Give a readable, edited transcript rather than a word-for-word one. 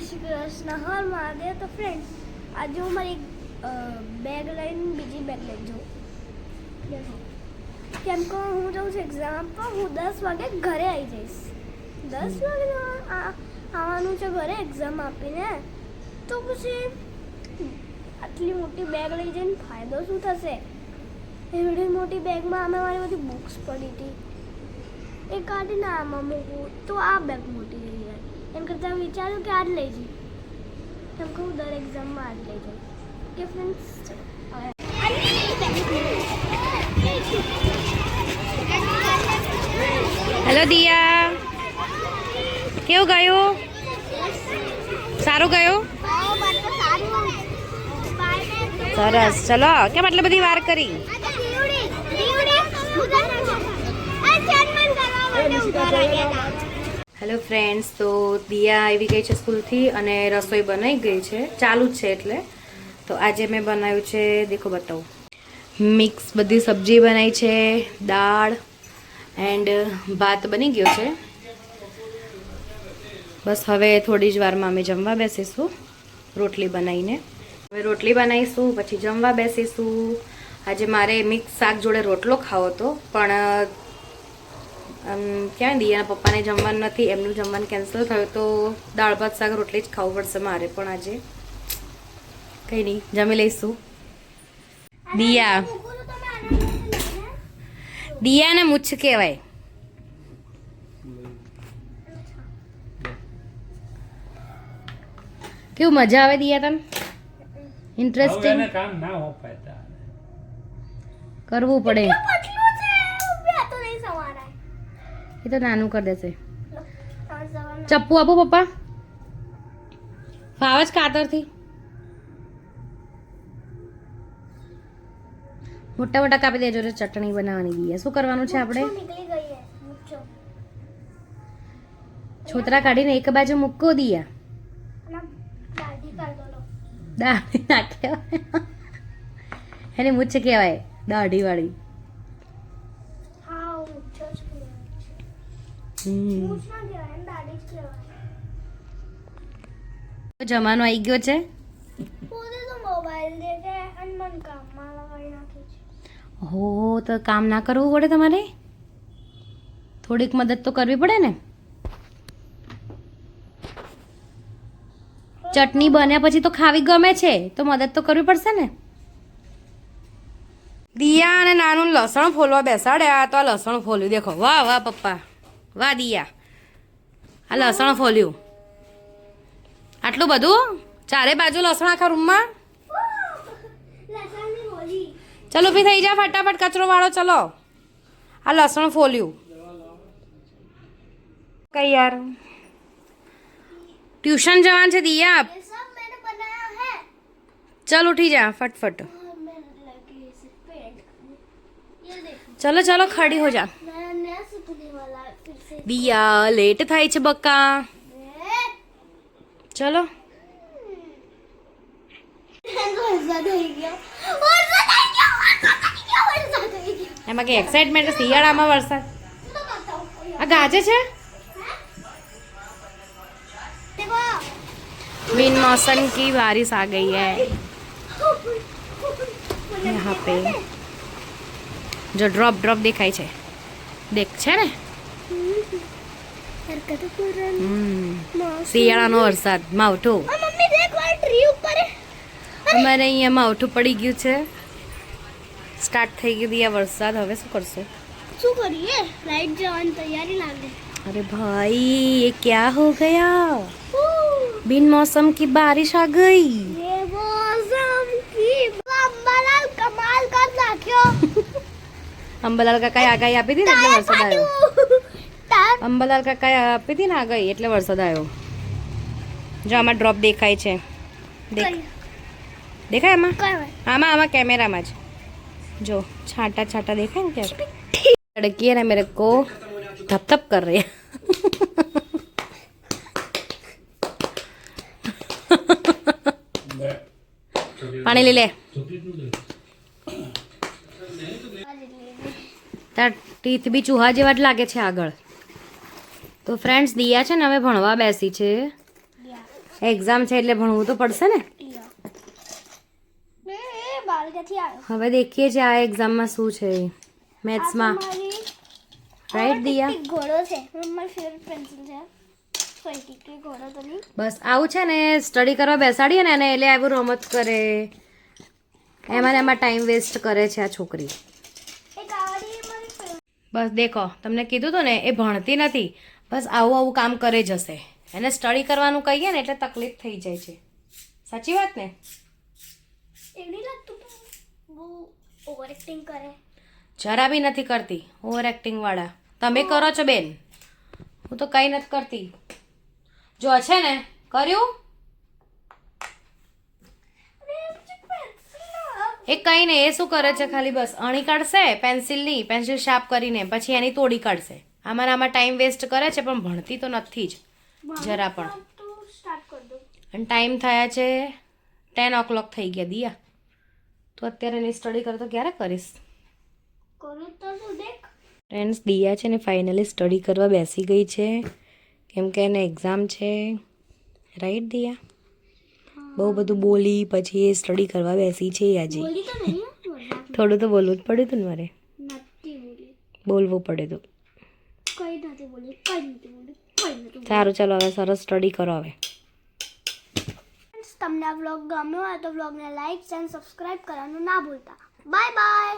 શ્રી કૃષ્ણ હર મહાદેવ. તો ફ્રેન્ડ્સ, આજે હું મારી બેગ લઈને બીજી બેગ લઈ જાઉં. દેખો, કેમ કે હું જાઉં છું એક્ઝામ આપવા. હું 10 વાગે ઘરે આવી જઈશ. 10 વાગે આવવાનું છે ઘરે એક્ઝામ આપીને. તો પછી આટલી મોટી બેગ લઈ જઈને ફાયદો શું થશે? એવડી મોટી બેગમાં અમે મારી બધી બુક્સ પડી હતી એ કાઢીને આમાં મૂકું તો આ બેગ મોટી થઈ જાય. એમ કરતાં વિચાર્યું કે આ જ લઈ જઈએ. કેમ કે હું દર એક્ઝામમાં આ જ લઈ જાઉં. કે ફ્રેન્ડ્સ, હેલો દિયા, કેવું ગયું? સારું ગયું? સરસ. ચલો, કેમ આટલી બધી વાર કરી? હેલો ફ્રેન્ડ્સ, તો દિયા આવી ગઈ છે સ્કૂલથી અને રસોઈ બનાવી ગઈ છે, ચાલુ જ છે એટલે. તો આજે મેં બનાવ્યું છે, દેખો બતાવું, મિક્સ બધી સબ્જી બનાવી છે, દાળ એન્ડ ભાત બની ગયો છે. બસ હવે થોડી જ વારમાં અમે જમવા બેસીશું રોટલી બનાવીને. હવે રોટલી બનાવીશું પછી જમવા બેસીશું. આજે મારે મિક્સ શાક જોડે રોટલો ખાવો હતો, પણ ક્યાં દિયાના પપ્પાને જમવાનું નથી, એમનું જમવાનું કેન્સલ થયું, તો દાળ ભાત શાક રોટલી જ ખાવું પડશે મારે પણ આજે. કંઈ નહીં, જમી લઈશું. દિયાને મૂછ કહેવાય. કેવું મજા આવે દિયા તને? ઇન્ટરેસ્ટિંગ કરવું પડે. એ તો નાનું કરી દેશે. ચપ્પુ આપો પપ્પા, ફાવે જ કાતરથી. મોટા મોટા કાપી દેજો. ચટણી બનાવવાની દિયા. શું કરવાનું છે આપણે? છોતરા કાઢીને એક બાજુ મૂકો દિયા. દાઢી ના કહેવાય, એને મૂછ કહેવાય, દાઢી વાળી. જમાનો આવી ગયો છે. હો, તો કામ ના કરવું પડે તમારે? થોડીક મદદ તો કરવી પડે ને. ચટણી બન્યા પછી તો ખાવી ગમે છે, તો મદદ તો કરવી પડશે ને. દિયા અને નાનું લસણ ફોલવા બેસાડ્યા, તો આ લસણ ફોલ્યું. દેખો, વાહ વાહ પપ્પા, વાહ દિયા, આ લસણ ફોલ્યું. આટલું બધું? ચારે બાજુ લસણ આખા રૂમમાં? ચલો ભી થઈ જા, ફટાફટ કચરો વાળો. ચલો, આ લસણ ફોલ્યું. કઈ યાર, ટ્યુશન જવાનું છે દિયા. चल उठी जा फटफट. चलो चलो खड़ी हो जा. दिया लेट થાય છે બક્કા. ચલો એમાં કે એક્સાઇટમેન્ટ શિયાળામાં વરસાદ આ ગાજે છે. बिन मौसम की बारिश आ गई है यहाँ पे. जो ड्रॉप ड्रॉप दिखाई है, देख છે ને શિયાળાનો વરસાદ માવઠું. અમારે અહીંયા માવઠું પડી ગયું છે, સ્ટાર્ટ થઈ ગયું દિયા વરસાદ. હવે શું કરશો? શું કરીએ? લાઈટ જવાની તૈયારી લાગે. अरे भाई ये क्या हो गया? बिन मौसम की बारिश आ गई. ये मौसम की अंबालाल कमाल कर नाख्यो. અંબાલાલ કાકાએ આગાહી આપી હતી ને એટલે વરસાદ આવ્યો. અંબાલાલ કાકાએ આપી હતી ને આગાહી એટલે વરસાદ આવ્યો. જો આમાં ડ્રોપ દેખાય છે, દેખાય આમાં? આમાં આમાં કેમેરામાં જ જો છાંટા છાંટા દેખાય ને ક્યાંક. लड़की है ना मेरे को धप धप कर रही है. पानी ले ले. તાર ટીથ બી ચૂહા જેવા જ લાગે છે આગળ. તો ફ્રેન્ડ્સ દિયા છે ને હવે ભણવા બેસી છે, એક્ઝામ છે એટલે ભણવું તો પડશે ને. એ બાલ ક્યાંથી આવ્યો? હવે દેખીએ છીએ આ એક્ઝામમાં શું છે મેથ્સમાં. રાઈટ દિયા? ટીક ઘોડો છે. મારી ફેવરેટ પેન્સિલ છે. સોરી ટીક ઘોડો તો નહીં. બસ આવું છે ને સ્ટડી કરવા બેસાડીએ ને એને એટલે આવું રમત કરે એમાં ને એમાં ટાઈમ વેસ્ટ કરે છે આ છોકરી. એક આવાડી મારી favorite. બસ દેખો તમને કીધું હતું ને એ ભણતી નથી, બસ આવું આવું કામ કરે જશે. એને સ્ટડી કરવાનું કહીએ ને એટલે તકલીફ થઈ જાય છે. સાચી વાત ને? એવું નહીં લાગતું કે બહુ ઓવર એક્ટિંગ કરે? જરા બી નથી કરતી ઓવર એક્ટિંગ વાળા. તમે કરો છો બેન, હું તો કંઈ નથી કરતી. જો છે ને કર્યું એ કંઈ નહીં. એ શું કરે છે ખાલી બસ અણી કાઢશે પેન્સિલની, પેન્સિલ શાર્પ કરીને પછી એની તોડી કાઢશે. આમાં ને આમાં ટાઈમ વેસ્ટ કરે છે પણ ભણતી તો નથી જ જરા પણ. તો સ્ટાર્ટ કરી દો. અને ટાઈમ થયા છે 10 o'clock થઈ ગયા દિયા. તો અત્યારે એની સ્ટડી કરે તો ક્યારે કરીશ? કરું તો શું દેખ. ફ્રેન્ડ્સ દિયા છે ને ફાઇનલી સ્ટડી કરવા બેસી ગઈ છે કેમ કે એને એક્ઝામ છે. રાઈટ દિયા? બહુ બધું બોલી પછી એ સ્ટડી કરવા બેસી છે આજે. બોલી તો નહીં થોડું તો બોલવું જ પડ્યું હતું ને મારે. નથી બોલી. બોલવું પડે તો. કઈ નથી બોલી. કઈ નથી બોલી. કઈ નથી બોલી. સારું ચાલો હવે સરસ સ્ટડી કરો હવે. તમને આ વ્લોગ ગમ્યો હોય તો વ્લોગને લાઈક અને સબસ્ક્રાઇબ કરવાનું ના ભૂલતા. Bye bye.